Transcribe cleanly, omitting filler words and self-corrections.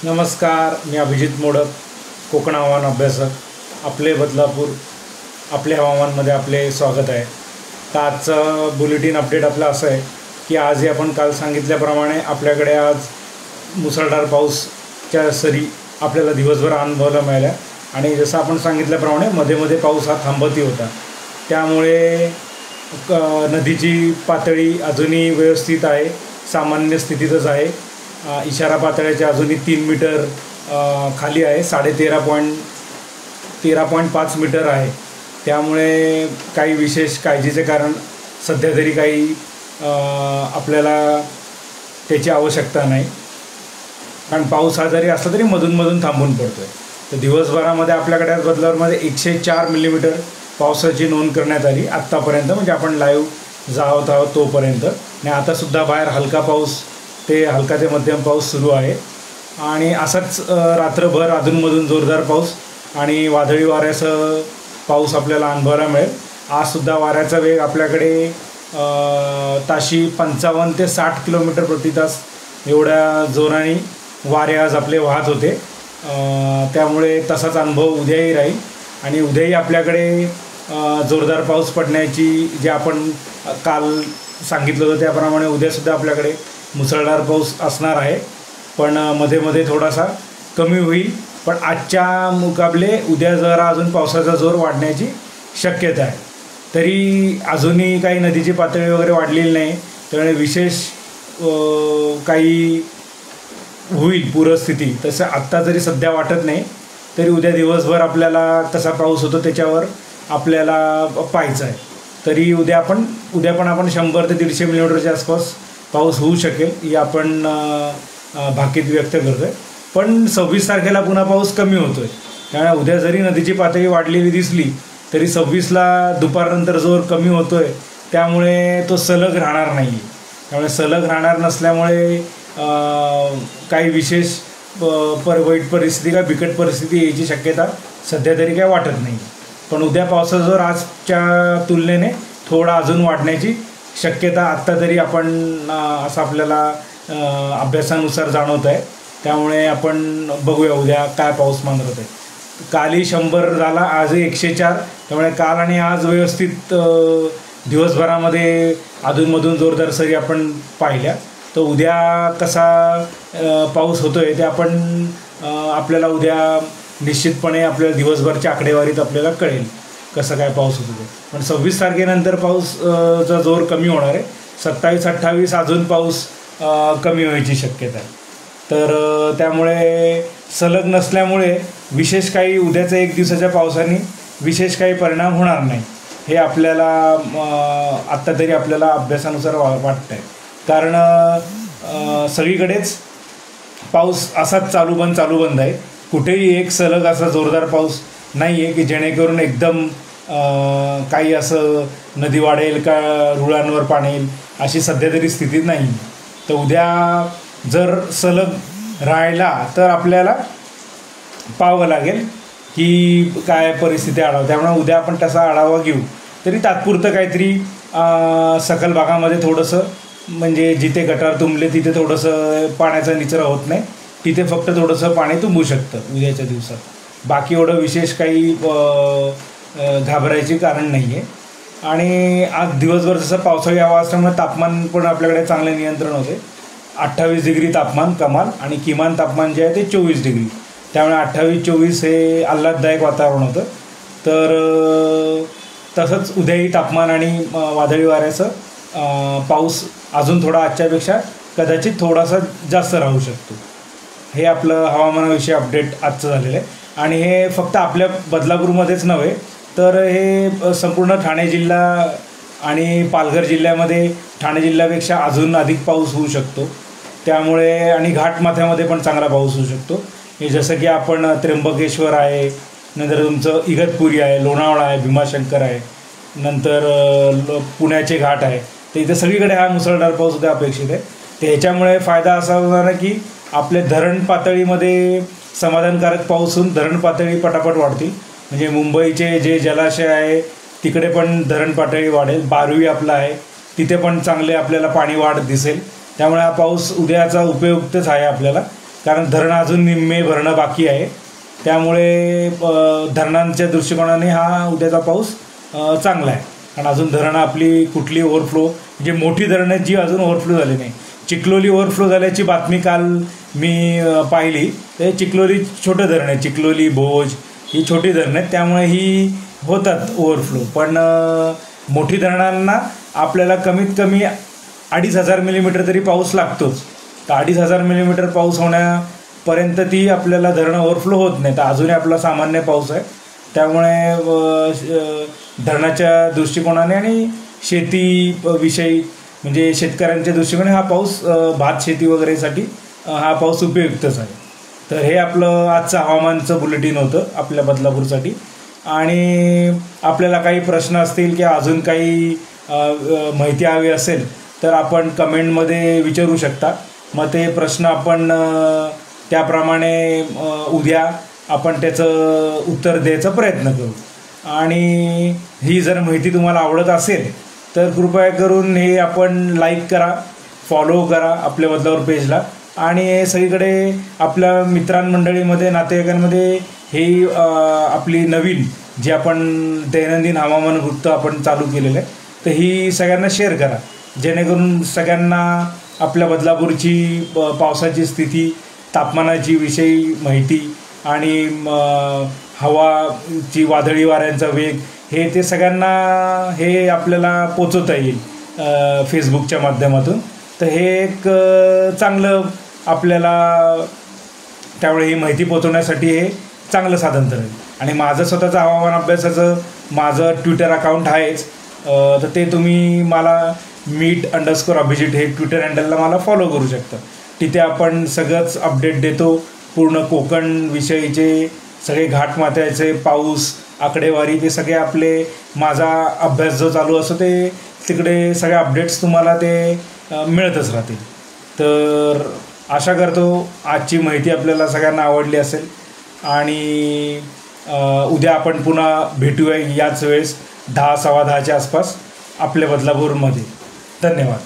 नमस्कार, मी अभिजित मोडक, कोकण हवामान अभ्यासक. आपले बदलापूर आपले हवामानमध्ये आपले स्वागत आहे. तर आजचं बुलेटिन अपडेट आपलं असं आहे की आजही आपण काल सांगितल्याप्रमाणे आपल्याकडे आज मुसळधार पाऊसच्या सरी आपल्याला दिवसभर अनुभवायला मिळाल्या आणि जसं आपण सांगितल्याप्रमाणे मध्ये मध्ये पाऊस हा थांबतही होता. त्यामुळे नदीची पातळी अजूनही व्यवस्थित आहे, सामान्य स्थितीतच आहे. इशारा पातळीचे अजूनही 3 मीटर खाली आहे, 13.5 मीटर आहे. त्यामुळे काही विशेष काळजीचे कारण सध्या तरी काही आपल्याला त्याची आवश्यकता नाही, कारण पाऊस हा जरी असला तरी मधून थांबून पडतो आहे. तर दिवसभरामध्ये आपल्याकडे आज बदलापूरमध्ये 104 मिलीमीटर पावसाची नोंद करण्यात आली आत्तापर्यंत, म्हणजे आपण लाईव्ह जावत आहोत तोपर्यंत. आणि आतासुद्धा बाहेर हलका पाऊस ते हलका ते मध्यम पाऊस सुरू आहे आणि असाच रात्रभर अधूनमधून जोरदार पाऊस आणि वादळी वाऱ्यासह पाऊस आपल्याला अनुभवायला मिळेल. आजसुद्धा वाऱ्याचा वेग आपल्याकडे ताशी 55 ते 60 किलोमीटर प्रति तास एवढ्या जोराने वारे आज आपले वाहत होते. त्यामुळे तसाच अनुभव उद्याही राहील आणि उद्याही आपल्याकडे जोरदार पाऊस पडण्याची जे आपण काल सांगितलं होतं त्याप्रमाणे उद्यासुद्धा आपल्याकडे मुसळधार पाऊस असणार आहे, पण मध्ये मध्ये थोडासा कमी होईल. पण आजच्या मुकाबले उद्या जरा अजून पावसाचा जोर वाढण्याची शक्यता आहे. तरी अजूनही काही नदीची पातळी वगैरे वाढलेली नाही, त्यामुळे विशेष काही होईल पूरस्थिती तसं आत्ता जरी सध्या वाटत नाही. तरी उद्या दिवसभर आपल्याला कसा पाऊस होतो त्याच्यावर आपल्याला पाहायचं आहे. तरी उद्या पण आपण 100 ते 150 मिलीमीटरच्या आसपास पाऊस होऊ शकेल ही आपण भाकीत व्यक्त करतो आहे. पण 26 तारखेला पुन्हा पाऊस कमी होतो आहे. त्यामुळे उद्या जरी नदीची पातळी वाढलेली दिसली तरी 26ला दुपारनंतर जोर कमी होतो आहे, त्यामुळे तो सलग राहणार नाही. त्यामुळे सलग राहणार नसल्यामुळे काही विशेष वाईट परिस्थिती का बिकट परिस्थिती यायची शक्यता सध्या तरी काय वाटत नाही. पण उद्या पावसाचा जोर आजच्या तुलनेने थोडा अजून वाढण्याची शक्यता आत्ता तरी आपण असं आपल्याला अभ्यासानुसार जाणवत आहे. त्यामुळे आपण बघूया उद्या काय पाऊसमान होत आहे. कालही 100 झाला, आजही 104. त्यामुळे काल आणि आज व्यवस्थित दिवसभरामध्ये अधूनमधून जोरदार सरी आपण पाहिल्या. तर उद्या कसा पाऊस होतो आहे ते आपण आपल्याला उद्या निश्चितपणे आपल्याला दिवसभरच्या आकडेवारीत आपल्याला कळेल कसं काय पाऊस होतो ते. पण 26 तारखेनंतर पाऊसचा जोर कमी होणार आहे. 27-28 अजून पाऊस कमी व्हायची शक्यता आहे. तर त्यामुळे सलग नसल्यामुळे विशेष काही उद्याचं एक दिवसाच्या पावसाने विशेष काही परिणाम होणार नाही हे आपल्याला आत्ता तरी आपल्याला अभ्यासानुसार वाटतं आहे. कारण सगळीकडेच पाऊस असाच चालू बंद आहे. कुठेही एक सलग असा जोरदार पाऊस नाही आहे की जेणेकरून एकदम काही असं नदी वाढेल का रुळांवर पाणी येईल अशी सध्या तरी स्थिती नाही. तर उद्या जर सलग राहिला तर आपल्याला पाहावं लागेल की काय परिस्थिती आढावा. त्यामुळे उद्या आपण तसा आढावा घेऊ. तरी तात्पुरतं काहीतरी सखल भागामध्ये थोडंसं, म्हणजे जिथे गटार तुंबले तिथे थोडंसं पाण्याचा निचरा होत नाही, तिथे फक्त थोडंसं पाणी तुंबू शकतं उद्याच्या दिवसात. बाकी एवढं विशेष काही घाबरायचे कारण नाही आहे. आणि आज दिवसभर जसं पावसाळी हवा असल्यामुळे तापमान पण आपल्याकडे चांगले नियंत्रण होते. 28 डिग्री तापमान कमाल आणि किमान तापमान जे आहे ते 24 डिग्री. त्यामुळे 28-24 हे आल्हाददायक वातावरण होतं. तर तसंच उद्याही तापमान आणि वादळी वाऱ्याचं पाऊस अजून थोडा आजच्यापेक्षा कदाचित थोडासा जास्त राहू शकतो. हे आपलं हवामानाविषयी अपडेट आजचं झालेलं आहे. आणि हे फक्त आपल्या बदलापूरमध्येच नव्हे तर हे संपूर्ण ठाणे जिल्हा आणि पालघर जिल्ह्यामध्ये ठाणे जिल्ह्यापेक्षा अजून अधिक पाऊस होऊ शकतो. त्यामुळे आणि घाटमाथ्यामध्ये पण चांगला पाऊस होऊ शकतो. हे जसं की आपण त्र्यंबकेश्वर आहे, नंतर तुमचं इगतपुरी आहे, लोणावळा आहे, भीमाशंकर आहे, नंतर पुण्याचे घाट आहे. तर इथं सगळीकडे हा मुसळधार पाऊस सुद्धा अपेक्षित आहे. तर ह्याच्यामुळे फायदा असा होणार आहे की आपले धरण पातळीमध्ये समाधानकारक पाऊस होऊन धरण पातळी पटापट वाढतील. म्हणजे मुंबईचे जे जलाशय आहे तिकडे पण धरण पातळी वाढेल. बारवी आपला आहे तिथे पण चांगले आपल्याला पाणी वाढ दिसेल. त्यामुळे हा पाऊस उद्याचा उपयुक्तच आहे आपल्याला, कारण धरण अजून निम्मे भरणं बाकी आहे. त्यामुळे धरणांच्या दृष्टिकोनाने हा उद्याचा पाऊस चांगला आहे. कारण अजून धरणं आपली कुठली ओव्हरफ्लो, म्हणजे मोठी धरणं जी अजून ओव्हरफ्लो झाली नाही. चिखलोली ओव्हरफ्लो झाल्याची बातमी काल मी पाहिली. ते चिखलोली छोटं धरण आहे, चिखलोली भोज ही छोटी धरणं आहेत, त्यामुळे ही होतात ओव्हरफ्लो. पण मोठी धरणांना आपल्याला कमीत कमी 2,500 मिलीमीटर तरी पाऊस लागतोच. तर 2,500 मिलीमीटर पाऊस होण्यापर्यंत ती आपल्याला धरणं ओव्हरफ्लो होत नाही. तर अजूनही आपला सामान्य पाऊस आहे. त्यामुळे धरणाच्या दृष्टिकोनाने आणि शेतीविषयी म्हणजे शेतकऱ्यांच्या दृष्टिकोनाने हा पाऊस भात शेती वगैरेसाठी हा पाऊस उपयुक्तच आहे. तर हे आपलं आजचं हवामानचं बुलेटिन होतं आपल्या बदलापूरसाठी. आणि आपल्याला काही प्रश्न असतील की अजून काही माहिती हवी असेल तर आपण कमेंटमध्ये विचारू शकता. मग ते प्रश्न आपण त्याप्रमाणे उद्या आपण त्याचं उत्तर द्यायचा प्रयत्न करू. आणि ही जर माहिती तुम्हाला आवडत असेल तर कृपया करून हे आपण लाईक करा, फॉलो करा आपल्या बदलापूर पेजला. आणि सगळीकडे आपल्या मित्रांमंडळीमध्ये, नातेवाईकांमध्ये ही आपली नवीन जी आपण दैनंदिन हवामान वृत्त आपण चालू केलेलं आहे, तर ही सगळ्यांना शेअर करा, जेणेकरून सगळ्यांना आपल्या बदलापूरची पावसाची स्थिती, तापमानाची विषयी माहिती आणि हवाची वादळी वाऱ्यांचा वेग हे ते सगळ्यांना हे आपल्याला पोचवता येईल फेसबुकच्या माध्यमातून. तर हे एक चांगलं आपल्याला त्यामुळे ही माहिती पोचवण्यासाठी हे चांगलं साधन ठरेल. आणि माझं स्वतःचं हवामान अभ्यासाचं माझं ट्विटर अकाउंट आहेच. तर ते तुम्ही मला मीट_अभिजित हे ट्विटर हँडलला मला फॉलो करू शकता. तिथे आपण सगळंच अपडेट देतो. पूर्ण कोकण विषयीचे सगळे घाटमाथ्याचे पाऊस, आकडेवारी, ते सगळे आपले माझा अभ्यास जो चालू असतो ते तिकडे सगळे अपडेट्स तुम्हाला ते मिळतच राहतील. तर आशा करतो आजची माहिती आपल्याला सगळ्यांना आवडली असेल. आणि उद्या आपण पुन्हा भेटूया याच वेळेस 10:15च्या आसपास आपल्या बदलापूरमध्ये. धन्यवाद.